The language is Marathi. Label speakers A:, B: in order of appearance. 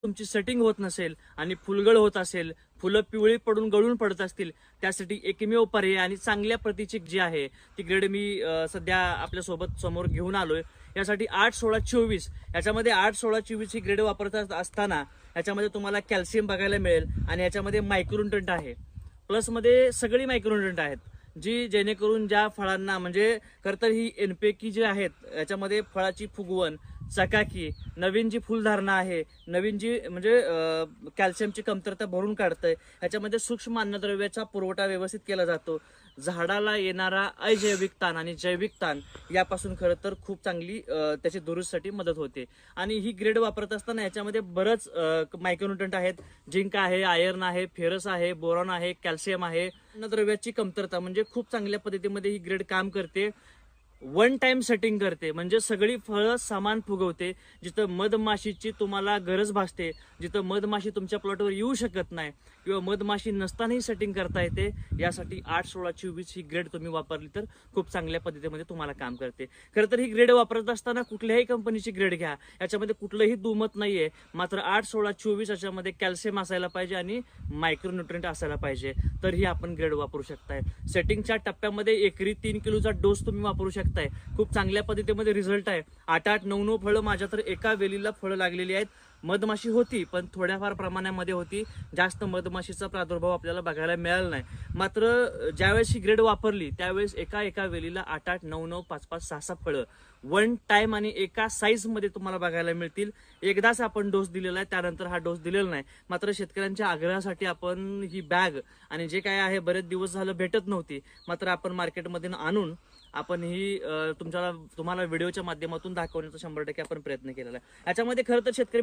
A: तुमची सेटिंग होत नसेल आणि फुलगळ होत असेल, फुलं पिवळी पडून गळून पडत असतील, त्यासाठी एकमेव पर्याय आणि चांगल्या प्रतीची जी आहे ती ग्रेड मी सध्या आपल्यासोबत समोर घेऊन आलोय. यासाठी 8-16-24 याच्यामध्ये 8-16-24 ही ग्रेड वापरत असताना याच्यामध्ये तुम्हाला कॅल्शियम बघायला मिळेल आणि याच्यामध्ये मायक्रोन्यूट्रंट आहे. प्लसमध्ये सगळी मायक्रोन्यूट्रंट आहेत, जी जेणेकरून ज्या फळांना म्हणजे खरं तर ही एनपीके जी आहेत याच्यामध्ये फळाची फुगवण, चकाकी, नवीन जी फुलधारणा आहे, नवीन जी म्हणजे कॅल्शियमची कमतरता भरून काढतंय. ह्याच्यामध्ये सूक्ष्म अन्नद्रव्याचा पुरवठा व्यवस्थित केला जातो. झाडाला येणारा अजैविक ताण आणि जैविक ताण यापासून खरं तर खूप चांगली त्याची दुरुस्तीसाठी मदत होते. आणि ही ग्रेड वापरत असताना याच्यामध्ये बरंच मायक्रोन्यूट्रंट आहेत. झिंक आहे, आयर्न आहे, फेरस आहे, बोरॉन आहे, कॅल्शियम आहे. अन्नद्रव्याची कमतरता म्हणजे खूप चांगल्या पद्धतीमध्ये ही ग्रेड काम करते. वन टाइम सेटिंग करते, म्हणजे सगळी फळं समान फुगवते. जिथं मधमाशीची तुम्हाला गरज भासते, जिथं मधमाशी तुमच्या प्लॉटवर येऊ शकत नाही किंवा मधमाशी नसतानाही सेटिंग करता येते, यासाठी 8-16-24 ही ग्रेड तुम्ही वापरली तर खूप चांगल्या पद्धतीमध्ये तुम्हाला काम करते. खरं तर ही ग्रेड वापरत असताना कुठल्याही कंपनीची ग्रेड घ्या, याच्यामध्ये कुठलंही दुमत नाहीये. मात्र 8-16-24 याच्यामध्ये कॅल्शियम असायला पाहिजे आणि मायक्रोन्यूट्रिएंट असायला पाहिजे, तर ही आपण ग्रेड वापरू शकताय. सेटिंगच्या टप्प्यामध्ये एकरी 3 किलोचा डोस तुम्ही वापरू शकता. खूप चांगल्या पद्धतीमध्ये रिझल्ट आहे. 8-9 फळं माझ्या तर एका वेलीला फळं लागलेली आहेत. मधमाशी होती पण थोड्याफार प्रमाणामध्ये होती, जास्त मधमाशीचा प्रादुर्भाव आपल्याला बघायला मिळाला नाही. मात्र ज्यावेळेस ही ग्रेड वापरली त्यावेळेस एका वेलीला 8-8, 9-9, 5-5, 6-6 फळं वन टाइम आणि एका साईज मध्ये तुम्हाला बघायला मिळतील. एकदाच आपण डोस दिलेला आहे, त्यानंतर हा डोस दिलेला नाही. मात्र शेतकऱ्यांच्या आग्रहासाठी आपण ही बॅग आणि जे काय आहे बरेच दिवस झालं भेटत नव्हती, मात्र आपण मार्केटमध्ये आणून आपण ही तुम्हाला व्हिडिओच्या माध्यमातून दाखवण्याचा 100% आपण प्रयत्न केलेला आहे. याच्यामध्ये खरं तर शेतकरी